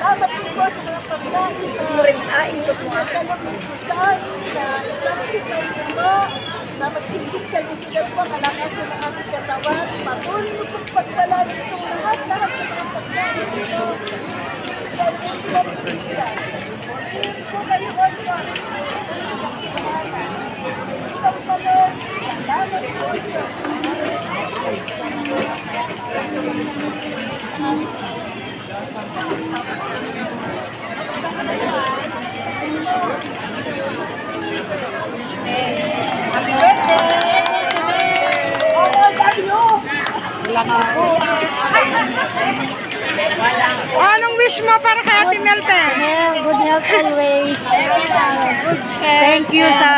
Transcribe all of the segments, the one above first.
Salamat po sa mga pagkain na inyong design na isang pinagdama na magsigit kami sila po kalakasan ng aming katawan. Patuloy mo pong pagpalagi itong lahat-lahat ng mga pagkain ito. Yan po kayo Oscar. Isang palon. Salamat po Diyos. Happy birthday! Anong wish mo para kay Ate Melten? Good health always. Good health. Thank you sa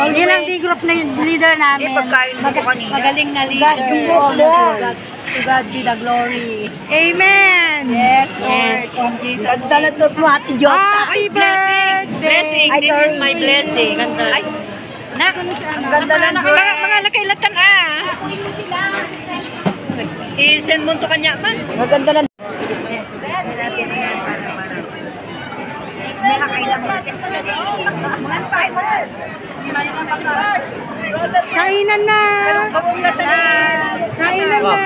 Yun ang group na leader namin. magaling na leader. To God be the glory. Amen. Yes, Yes. Ganda na suot mo, Ate Jota. Happy birthday. Blessing. This is my blessing. Ganda. Ay, nak. Ganda na Mga lakailatan I-send mo to kanya man. Maganda na. Kainan na. Kainan na.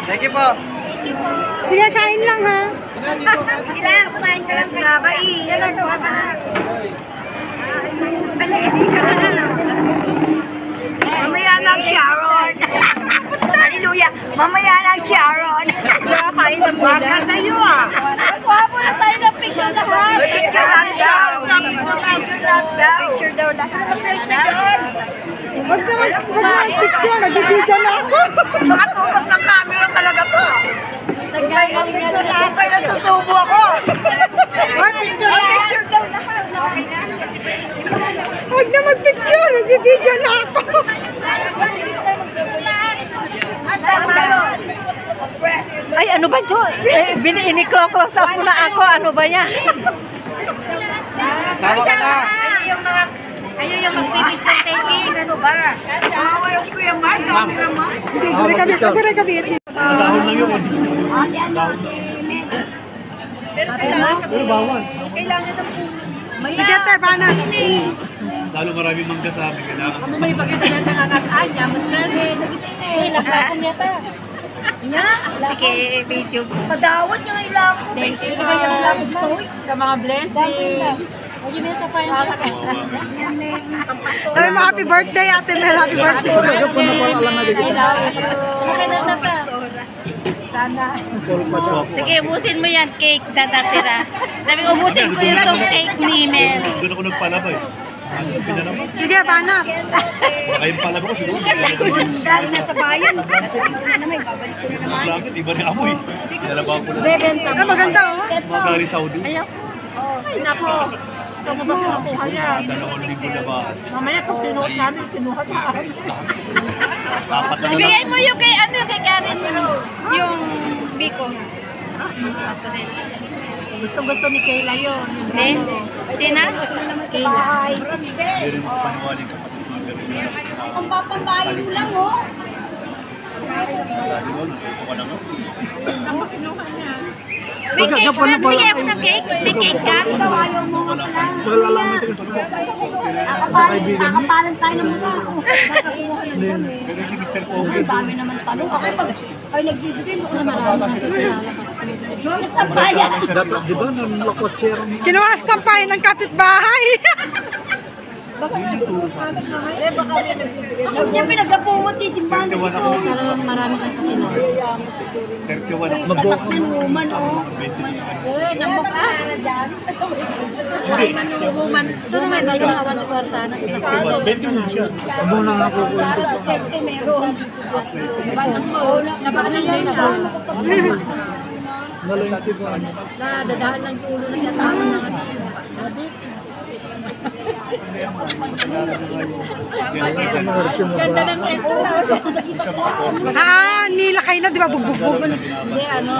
Thank you po. Sige, kain lang ha. Kumain ka lang sa bai. Mamaya ng Sharon. Hallelujah. Mamaya ng Sharon. Kain na muna. Baka sa'yo ah. Kuha mo na tayo ng picture lahat. Picture lang daw. Picture daw lahat. Huwag naman picture. Nag-video na ako. Matulog ng camera talaga to. Nag-picture na ako. Nasusubo ako. Picture daw lahat. Huwag na mag-picture. Nag-video na ako. Ay, ano ba ito? Ini-close up mo na ako. Ano ba yan? Sama ka na. Ayun yung mag-picture taking. Ano ba? Walang Kuya Mark. Hindi, gure kami. Dahon lang yun. Pero bawal. Sige, te, paano? Lalo maraming mangga sa amin. Kailangan. Kamo may pakita natin ang anak-ay. Yaman ka. Lakakong yata. Sige, video. Padawat yung ilang ko. Thank you, Lord. Yung ilang ko. Sa mga blessing. Huwag may sa pa yun. Sabi mo, happy birthday, Ate Mel. Happy birthday. I love you. Sana. Sige, ubusin mo yan, cake, tatatira. Sabi ko, ubusin ko yung tong cake ni Mel. Doon ako nagpalaba eh. Ano pinanap? Sige, banat. Kayong palaba ko siguro. Dahil nasa bayan. Babalik ko na naman. Bakit? Iba rin amoy. Nalabahan ko na. Bebenta mo. Maganda, oh. Mga gari Saudi. Ayaw. Ay, nako. Ito mo ba pinakuha yan? 2,000 na ba? Mamaya kung sinuot namin, kinuha sa akin. Dapat na lang. Ibigay mo yung kay, kay Karen Rose. Yung biko. Gusto ni Kayla yun. Eh? Sina? Kayla. Hindi rin paniwali kapatid mga gari. Ang papambahay mo lang, oh. Lagi mo, natuto ka na nga. May cake ka? Bigay ako ng cake? May cake ka? Ikaw, ayaw mo nga pala. Nakapalan tayo ng mukha. Pero si Mr. Pogi. Ang dami naman tanong. Ako pag kayo nagbibigay, ako na marami. Yung sa bayan. Di ba nang lakotsero? Kinuha sa sampayan ng kapitbahay. Siyempre nagkapungot yung simbahan dito. Marami kang kakilala. 31 ako. Tataknan woman, oh. Eh, nambok ka. Ay, man yung woman. Woman, bago nawan ng kwarta na kita. 21 siya. Sara Duterte meron. Nabakan lang na ba? Na dadaan lang yung ulo ng kasama ng sabi. Ganda ng ito. Nilakay na, di ba? Bugbog. Hindi, ano,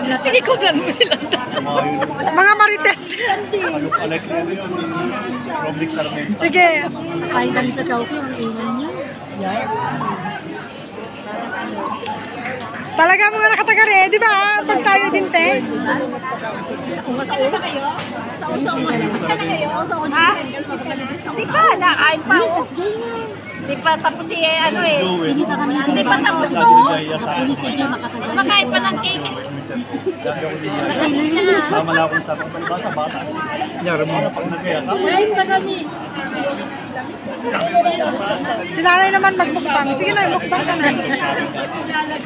nakikikugan mo sila. Mga marites. Alek na yun. Roblick Carmen. Sige. Kain kami sa Chowking, ang ingay niya. Yan. Talaga mga nakatagari, di ba? Pag tayo din, te. Sa ulo kayo? Sa ulo kayo? Sa ulo Ha? Di pa, nakain pa ako. Di pa tapos ano eh. Hindi pa kami Di pa tapos to. Makain pa ng cake. Sama na akong sa bata bata. Yara mo na pag nagkaya. Kain ka kami. Si nanay naman magmukbang. Sige na, mukbang ka na.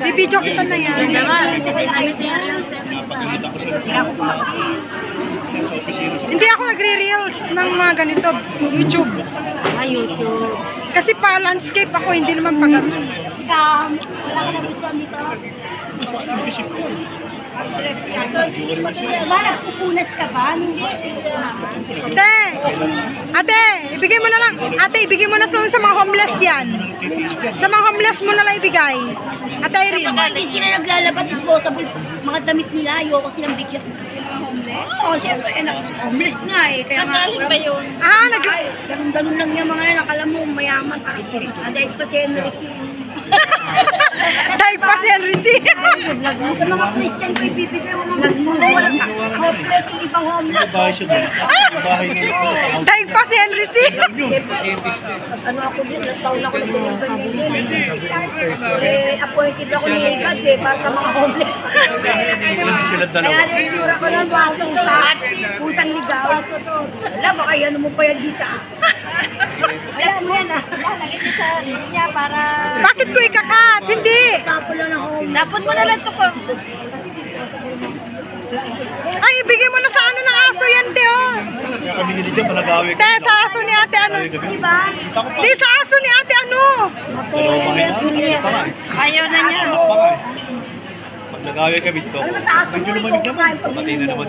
Bibidyo kita na yan. Napagalitan ko siya. Sa opisina sa Hindi ako nagre-reels ng mga ganito. YouTube. YouTube. Kasi pa landscape ako, hindi naman pa ganun. Wala ka na gusto nito? isip ko. Nagpupunas ka ba? Hindi. Ate! Ate! Ibigay mo na lang. Ate, ibigay mo na sa mga homeless yan. Sa mga homeless mo na lang ibigay. Ate Irene. Hindi sila naglalabat disposable mga damit nila, ayoko silang bigyan. Oo, siyempre, homeless nga eh. Kaya nga, Ba yun? Ah, ganun-ganun lang yung mga yan. Akala mo mayaman. Dahil pa siya na Dahil pa si Henry C. Sa mga Christian ko ibibigay mo mga homeless, yung ibang homeless. Bahay siya doon. Bahay nila po. Dahil pa si Henry C. Ano ako din, taon ako na appointed ako ni God para sa mga homeless. Sila Kaya dalawa. nitsura ko ng pusang ligaw. Wala, baka yan mo pa yan di sa... Alam mo yan ah. Lagay ko sa linya para... Bakit ko ikakat? Hindi. Tapo lang ng homeless. Dapat mo na lang ito ko. Ay, ibigay mo na sa ano ng aso yan, te, oh. Kaya kami nila dyan, malagawi Te, sa aso ni ate ano. Diba? Di, sa aso ni ate ano. Dalawang bahay na. Pa nga. Ayaw na niya. Pa nga. Maglagawi kami dito. Ano sa aso mo? Medyo lumanig naman. Patay na naman.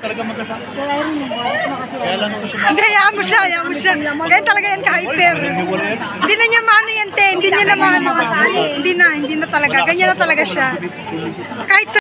Talaga magkasama. Kaya lang ito siya Hindi, hayaan mo siya, hayaan mo siya. Kaya talaga yan ka-hyper. Wala yan. Hindi na niya maano yan, te. Hindi niya na maano. Hindi na talaga. Ganyan na talaga siya. Kahit sa